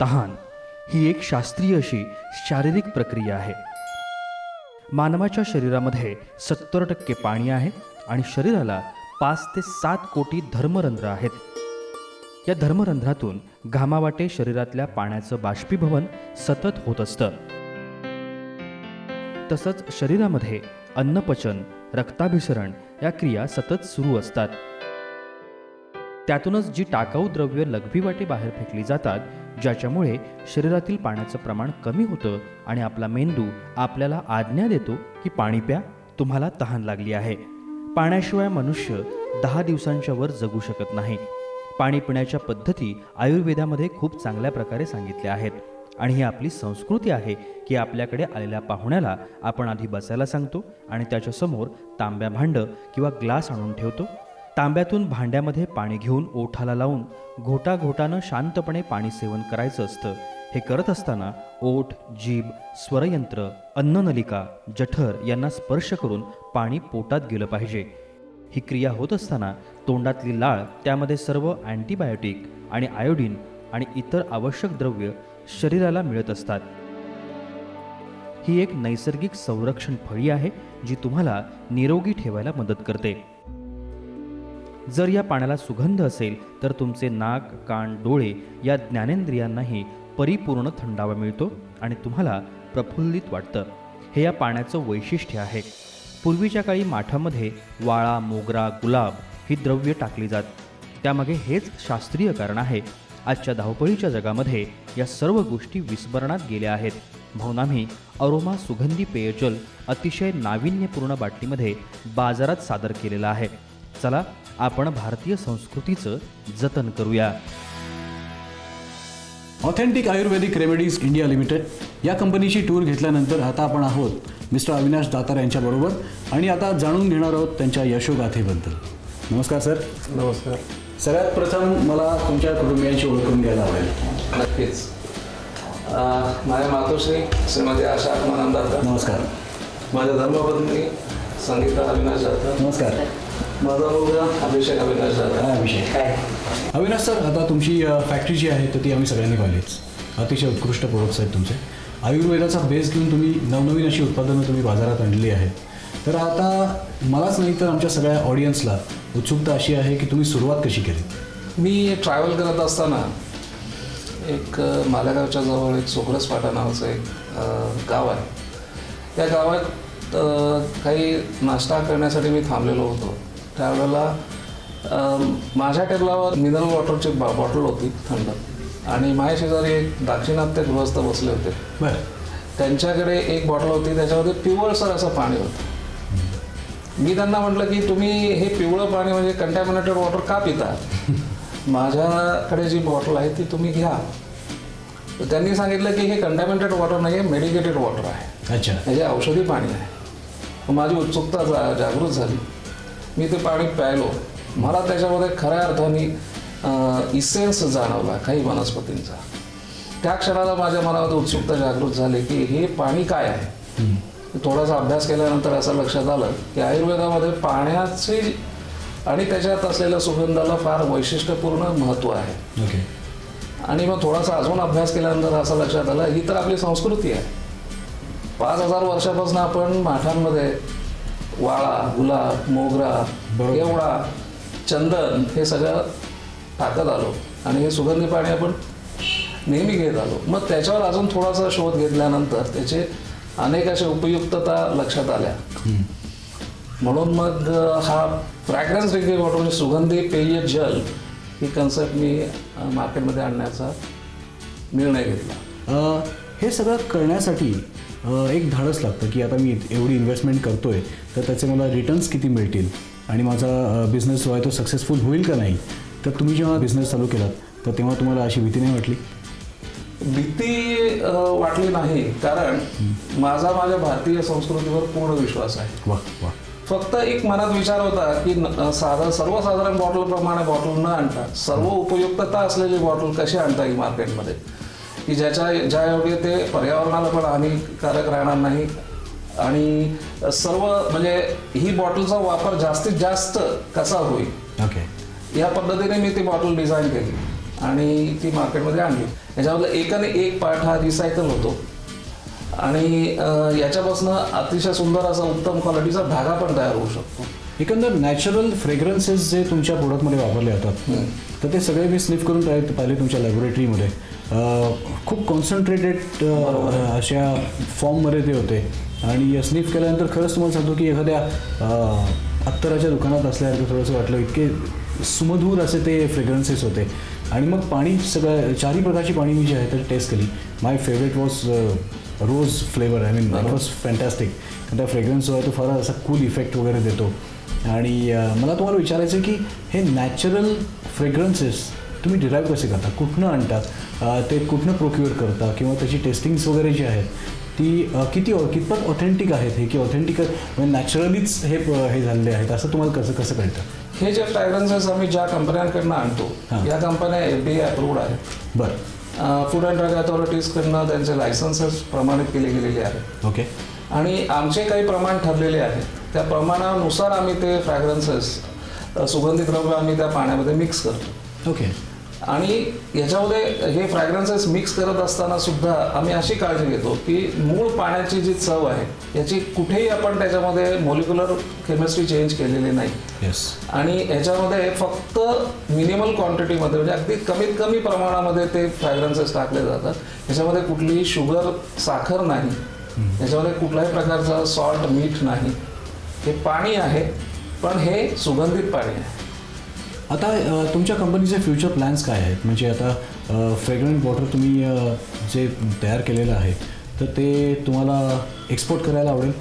तहान ही एक शास्त्रीय अशी शारीरिक प्रक्रिया आहे. मानवाच्या शरीरामध्ये 70% पाणी आहे आणि शरीराला 5 ते 7 कोटी धर्मरंध्र आहेत. या धर्मरंध्रातून घामावाटे शरीरातल्या पाण्याचं बाष्पीभवन सतत होत असतं. तसंच शरीरामध्ये अन्नपचन, रक्ताभिसरण या क्रिया सतत सुरू असतात. त्यातूनच जी टाकाऊ द्रव्य लघवीवाटे बाहेर फेकली जातात, ज्याच्यामुळे शरीरातील पाण्याचं प्रमाण कमी होतं आणि आपला मेंदू आपल्याला आज्ञा देतो की पाणी प्या, तुम्हाला तहान लागली आहे. पाण्याशिवाय मनुष्य 10 दिवसांच्या वर जगू शकत नाही. पाणी पिण्याच्या पद्धती आयुर्वेदामध्ये खूप चांगल्या प्रकारे सांगितल्या आहेत आणि ही आपली संस्कृती आहे की आपल्याकडे आलेल्या पाहुण्याला आपण आधी बसायला सांगतो आणि त्याच्यासमोर तांब्या भांडं किंवा ग्लास आणून ठेवतो. तांब्यातून भांड्यामध्ये पाणी घेऊन ओठाला लावून घोटाघोटानं शांतपणे पाणी सेवन करायचं असतं. हे करत असताना ओठ, जीभ, स्वरयंत्र, अन्ननलिका, जठर यांना स्पर्श करून पाणी पोटात गेलं पाहिजे. ही क्रिया होत असताना तोंडातली लाळ, त्यामध्ये सर्व अँटीबायोटिक आणि आयोडीन आणि इतर आवश्यक द्रव्य शरीराला मिळत असतात. ही एक नैसर्गिक संरक्षण फळी आहे जी तुम्हाला निरोगी ठेवायला मदत करते. जर या पाण्याला सुगंध असेल तर तुमचे नाक, कान, डोळे या ज्ञानेंद्रियांनाही परिपूर्ण थंडावा मिळतो आणि तुम्हाला प्रफुल्लित वाटतं. हे या पाण्याचं वैशिष्ट्य आहे. पूर्वीच्या काळी माठामध्ये वाळा, मोगरा, गुलाब ही द्रव्य टाकली जात. त्यामागे हेच शास्त्रीय कारण आहे. आजच्या धावपळीच्या जगामध्ये या सर्व गोष्टी विस्मरणात गेल्या आहेत. म्हणून आम्ही अरोमा सुगंधी पेयजल अतिशय नाविन्यपूर्ण बाटलीमध्ये बाजारात सादर केलेलं आहे. चला आपण भारतीय संस्कृतीचं जतन करूया. ऑथेंटिक आयुर्वेदिक रेमेडीज इंडिया लिमिटेड या कंपनीची टूर घेतल्यानंतर आता आपण आहोत मिस्टर अविनाश दातार यांच्याबरोबर आणि आता जाणून घेणार आहोत त्यांच्या यशोगाथेबद्दल. नमस्कार सर. नमस्कार. सगळ्यात प्रथम मला तुमच्या कुटुंबियांची ओळख करून द्यायला आवडेल. नक्कीच. माझ्या मातोश्री श्रीमती आशा आत्मानंद दातार. नमस्कार. माझ्या धर्मपत्नी संगीता अविनाश दातार. नमस्कार. माझा मुलगा अभिषेक अविनाश दातार. अभिषेक. अविनाश सर, आता तुमची फॅक्टरी जी आहे तर ती आम्ही सगळ्यांनी पाहिलीच. अतिशय उत्कृष्ट प्रोडक्ट्स आहेत तुमचे. आयुर्वेदाचा बेस घेऊन तुम्ही नवनवीन अशी उत्पादनं तुम्ही बाजारात आणलेली आहेत. तर आता मलाच नाही तर आमच्या सगळ्या ऑडियन्सला उत्सुकता अशी आहे की तुम्ही सुरुवात कशी केली. मी ट्रॅव्हल करत असताना एक मालेगावच्या जवळ एक सोग्रस फाटा नावाचं एक गाव आहे. त्या गावात काही नाश्ता करण्यासाठी मी थांबलेलो होतो. त्यावेळेला माझ्या टेबलावर मिनरल वॉटरची बॉटल होती थंड आणि माझ्या शेजारी एक दाक्षिणात्य गृहस्थ बसले होते. बरं. त्यांच्याकडे एक बॉटल होती, त्याच्यामध्ये पिवळसर असं पाणी होतं. मी त्यांना म्हटलं की तुम्ही हे पिवळं पाणी म्हणजे कंटॅमिनेटेड वॉटर का पिता? माझ्याकडे जी बॉटल आहे ती तुम्ही घ्या. तर त्यांनी सांगितलं की हे कंटॅमिनेटेड वॉटर नाही आहे, मेडिकेटेड वॉटर आहे. अच्छा. म्हणजे औषधी पाणी आहे. माझी उत्सुकता जागृत झाली. मी ते पाणी प्यायलो. मला त्याच्यामध्ये खऱ्या अर्थाने इसेन्स जाणवला काही वनस्पतींचा. त्या क्षणाला माझ्या मनामध्ये उत्सुकता जागृत झाली की हे पाणी काय आहे. थोडासा अभ्यास केल्यानंतर असं लक्षात आलं की आयुर्वेदामध्ये पाण्याची आणि त्याच्यात असलेल्या सुगंधाला फार वैशिष्ट्यपूर्ण महत्त्व आहे. ओके. आणि मग थोडासा अजून अभ्यास केल्यानंतर असं लक्षात आलं ही तर आपली संस्कृती आहे. 5000 वर्षापासून आपण माठांमध्ये वाळा, गुलाब, मोगरा, केवडा, चंदन हे सगळं टाकत आलो आणि हे सुगंधी पाणी आपण नेहमी घेत आलो. मग त्याच्यावर अजून थोडासा शोध घेतल्यानंतर त्याचे अनेक अशा उपयुक्तता लक्षात आल्या. म्हणून मग हा फ्रॅग्रन्स ड्रिंकिंग वॉटर म्हणजे सुगंधी पेय जल ही कन्सेप्ट मी मार्केटमध्ये आणण्याचा निर्णय घेतला. हे सगळं करण्यासाठी एक धाडस लागतं की आता मी एवढी इन्व्हेस्टमेंट करतोय तर त्याचे मला रिटर्न्स किती मिळतील आणि माझा बिझनेस जो आहे तो सक्सेसफुल होईल का नाही. तर तुम्ही जेव्हा बिझनेस चालू केलात तर तेव्हा तुम्हाला अशी भीती नाही वाटली? भीती वाटली नाही, कारण माझा माझ्या भारतीय संस्कृतीवर पूर्ण विश्वास आहे. वा वा. फक्त एक मनात विचार होता की सर्वसाधारण बॉटलप्रमाणे बॉटल न आणता सर्व उपयुक्तता असलेली बॉटल कशी आणता येईल मार्केटमध्ये की ज्या योग्य ते पर्यावरणाला पण हानिकारक राहणार नाही आणि सर्व म्हणजे ही बॉटलचा वापर जास्तीत जास्त कसा होईल. ओके. या पद्धतीने मी ती बॉटल डिझाईन केली आणि ती मार्केटमध्ये आणली. याच्यामधला एकाने एक पार्ट हा रिसायकल होतो आणि याच्यापासून अतिशय सुंदर असा उत्तम क्वालिटीचा धागा पण तयार होऊ शकतो. एकंदर नॅचरल फ्रेग्रन्सेस जे तुमच्या प्रोडक्टमध्ये वापरले जातात तर ते सगळे मी स्निफ करून पाहिले तुमच्या लॅबोरेटरीमध्ये. खूप कॉन्सन्ट्रेटेड अशा फॉर्ममध्ये ते होते आणि स्निफ केल्यानंतर खरंच तुम्हाला सांगतो की एखाद्या अत्तराच्या दुकानात असल्यासारखं थोडंसं वाटलं. इतके सुमधूर असे ते फ्रेग्रन्सेस होते. आणि मग पाणी सगळं 4ही प्रकारची पाणी मी जी आहे तर टेस्ट केली. My favourite was rose flavour. I mean it was fantastic. त्या फ्रेग्रन्स जो आहे तो फार असा कूल इफेक्ट वगैरे देतो. आणि मला तुम्हाला विचारायचं आहे की हे नॅचरल फ्रेग्रन्सेस तुम्ही डिराईव्ह कसे करता, कुठनं आणतात, ते कुठनं प्रोक्युअर करता किंवा त्याची टेस्टिंग्स वगैरे जी आहेत ती कितपत ऑथेंटिक आहेत हे की ऑथेंटिक म्हणजे नॅचरलीच हे झालेले आहेत असं तुम्हाला कसं कळतं? हे जे फ्रॅग्रन्सेस आम्ही ज्या कंपन्यांकडनं आणतो या कंपन्या FDA अप्रूव्ड आहेत. बरं. फूड अँड ड्रग अथॉरिटीजकडनं त्यांचे लायसन्सेस प्रमाणित केले गेलेले आहेत. ओके. आणि आमचे काही प्रमाण ठरलेले आहेत. त्या प्रमाणानुसार आम्ही ते फ्रॅग्रन्सेस सुगंधी द्रव्य आम्ही त्या पाण्यामध्ये मिक्स करतो. ओके. आणि याच्यामध्ये हे फ्रॅग्रन्सेस मिक्स करत असताना सुद्धा आम्ही अशी काळजी घेतो की मूळ पाण्याची जी चव आहे याची कुठेही आपण त्याच्यामध्ये मॉलिक्युलर केमिस्ट्री चेंज केलेली नाही. येस. आणि याच्यामध्ये फक्त मिनिमल क्वांटिटीमध्ये म्हणजे अगदी कमीत कमी प्रमाणामध्ये ते फ्रॅग्रन्सेस टाकले जातात. याच्यामध्ये कुठलीही शुगर, साखर नाही. याच्यामध्ये कुठल्याही प्रकारचा सॉल्ट, मीठ नाही. हे पाणी आहे पण हे सुगंधित पाणी आहे. आता तुमच्या कंपनीचे फ्युचर प्लॅन्स काय आहेत? म्हणजे आता फ्रेग्रंट वॉटर तुम्ही जे तयार केलेलं आहे तर ते तुम्हाला एक्सपोर्ट करायला आवडेल?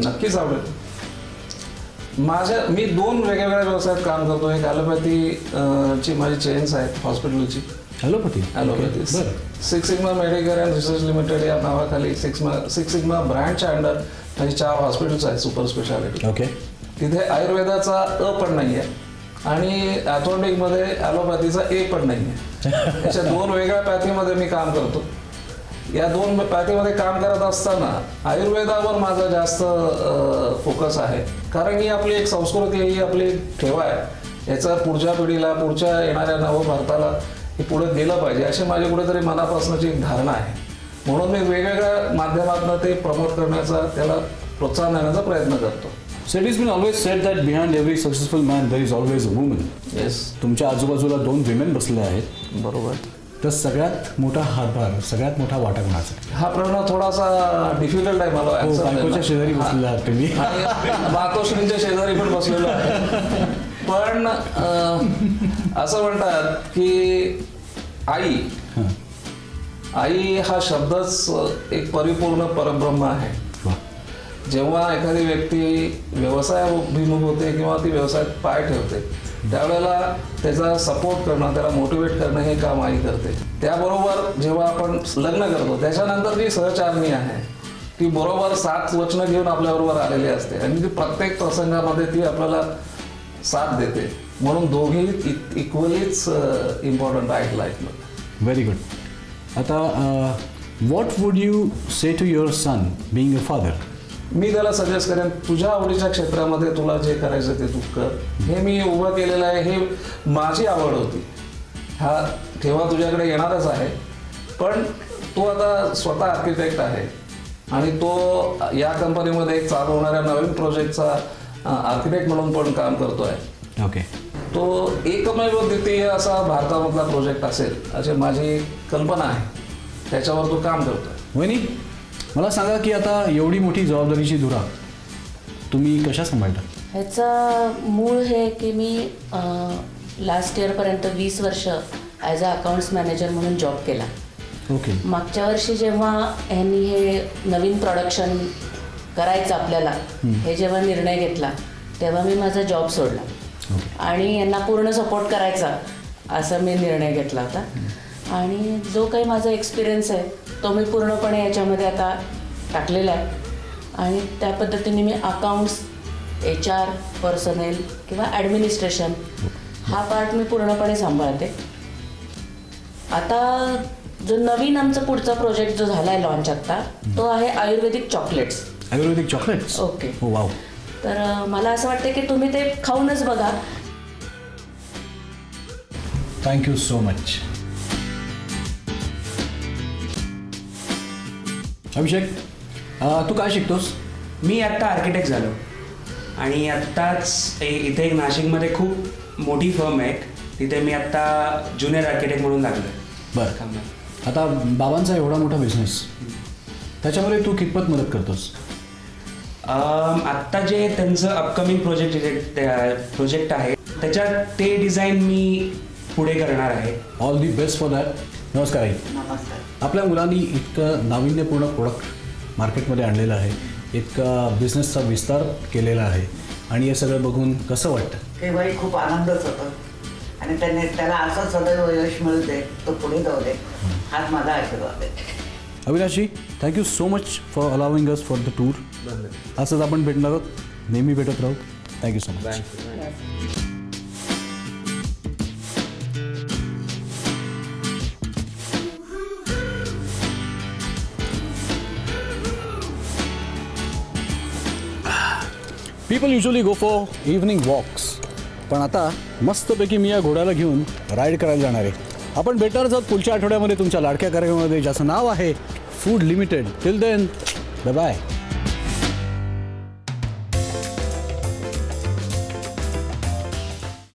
नक्कीच आवडेल. मी 2 वेगवेगळ्या व्यवसायात काम करतो. एक ॲलोपॅथीची माझी चेन्स आहेत हॉस्पिटलची. ॲलोपॅथी. बरं. 6 sigma Medicare and research limited या नावाखाली 6 सिग्मा ब्रँडच्या अंडर माझी 4 हॉस्पिटल्स आहेत सुपर स्पेशालिटी. ओके. तिथे आयुर्वेदाचा पण नाही आहे आणि ॲथोडिकमध्ये ॲलोपॅथीचा पण नाही आहे. याच्या 2 वेगळ्या पॅथीमध्ये मी काम करतो. या 2 पॅथीमध्ये काम करत असताना आयुर्वेदावर माझा जास्त फोकस आहे. कारण ही आपली एक संस्कृती आहे, ही आपली एक ठेवा आहे. याचा पुढच्या पिढीला, पुढच्या येणाऱ्या नवभारताला हे पुढे गेलं पाहिजे अशी माझी कुठेतरी मनापासूनची एक धारणा आहे. म्हणून मी वेगवेगळ्या माध्यमातून ते प्रमोट करण्याचा, त्याला प्रोत्साहन देण्याचा प्रयत्न करतो. So it has been always said that behind every successful man there is always a woman. Yes. तुमच्या आजूबाजूला 2 विमेन बसले आहेत. बरोबर. तर सगळ्यात मोठा हातभार, सगळ्यात मोठा वाटा कोणाचा? हा प्रश्न थोडासा डिफिकल्ट आहे मला. बायकोच्या शेजारी बसलेला आहात तुम्ही. मातोश्रींच्या शेजारी पण बसलेलो आहे. पण असं म्हणतात की आई हा शब्दच एक परिपूर्ण परब्रह्म आहे. जेव्हा एखादी व्यक्ती व्यवसायाभिमुख होते किंवा ती व्यवसायात पाय ठेवते त्यावेळेला त्याचा सपोर्ट करणं, त्याला मोटिवेट करणं हे काम आई करते. त्याबरोबर जेव्हा आपण लग्न करतो त्याच्यानंतर जी सहचारणी आहे ती बरोबर 7 वचनं घेऊन आपल्याबरोबर आलेली असते आणि ती प्रत्येक प्रसंगामध्ये ती आपल्याला साथ देते. म्हणून दोघेही इक्वलीच इम्पॉर्टंट आहेत लाईफमध्ये. Very good. आता what would you say to your son being a father? मी त्याला सजेस्ट करेन तुझ्या आवडीच्या क्षेत्रामध्ये तुला जे करायचं ते तू कर. हे मी उभं केलेलं आहे, हे माझी आवड होती. हा ठेवा तुझ्याकडे येणारच आहे. पण तो आता स्वतः आर्किटेक्ट आहे आणि तो या कंपनीमध्ये एक चालू होणाऱ्या नवीन प्रोजेक्टचा आर्किटेक्ट म्हणून पण काम करतो आहे. ओके. तो एकमेव द्वितीय असा भारतामधला प्रोजेक्ट असेल अशी माझी कल्पना आहे. त्याच्यावर तो काम करतो. वहिनी, मला सांगा की आता एवढी मोठी जबाबदारीची धुरा तुम्ही कशा सांभाळता? ह्याचं मूळ हे की मी लास्ट इयरपर्यंत 20 वर्ष ॲज अ अकाउंट्स मॅनेजर म्हणून जॉब केला. ओके. मागच्या वर्षी जेव्हा ह्यांनी हे नवीन प्रोडक्शन करायचं आपल्याला हे जेव्हा निर्णय घेतला तेव्हा मी माझा जॉब सोडला आणि यांना पूर्ण सपोर्ट करायचा असं मी निर्णय घेतला होता. आणि जो काही माझा एक्सपिरियन्स आहे तो मी पूर्णपणे याच्यामध्ये आता टाकलेला आहे आणि त्या पद्धतीने मी अकाउंट्स, HR, पर्सनेल किंवा ॲडमिनिस्ट्रेशन हा पार्ट मी पूर्णपणे सांभाळते. आता जो नवीन आमचा पुढचा प्रोजेक्ट जो झाला आहे लॉन्च आत्ता तो आहे ayurvedic chocolates. Ayurvedic chocolates? Okay. Wow. तर मला असं वाटतं की तुम्ही ते खाऊनच बघा. Thank you so much. अभिषेक, तू काय शिकतोस? मी आत्ता आर्किटेक्ट झालो आणि आत्ताच इथे एक नाशिकमध्ये खूप मोठी फर्म आहे, तिथे मी आत्ता ज्युनियर आर्किटेक्ट म्हणून लागलो. बरं, आता बाबांचा एवढा मोठा बिझनेस, त्याच्यामध्ये तू कितपत मदत करतोस? आत्ता जे त्यांचं अपकमिंग प्रोजेक्ट आहे त्याच्यात ते डिझाईन मी पुढे करणार आहे. All the best for that. नमस्कार आई. नमस्कार. आपल्या मुलांनी इतकं नाविन्यपूर्ण प्रोडक्ट मार्केटमध्ये आणलेलं आहे, इतका बिझनेसचा विस्तार केलेला आहे आणि हे सगळं बघून कसं वाटतं? तेव्हाही खूप आनंदच होतो आणि त्याला असं सदैव यश मिळू दे, तो पुढे जाऊ दे, हाच माझा आशीर्वाद आहे. Avinashji, thank you so much for allowing us for the tour. असंच आपण भेटणार आहोत, नेहमी भेटत राहू. Thank you so much. People usually go for evening walks, पण आता मस्तपैकी मी या घोड्याला घेऊन राईड करायला जाणार आहे. आपण भेटणार आहोत पुढच्या आठवड्यामध्ये तुमच्या लाडक्या कार्यक्रमामध्ये, ज्याचं नाव आहे food limited. Till then, bye bye.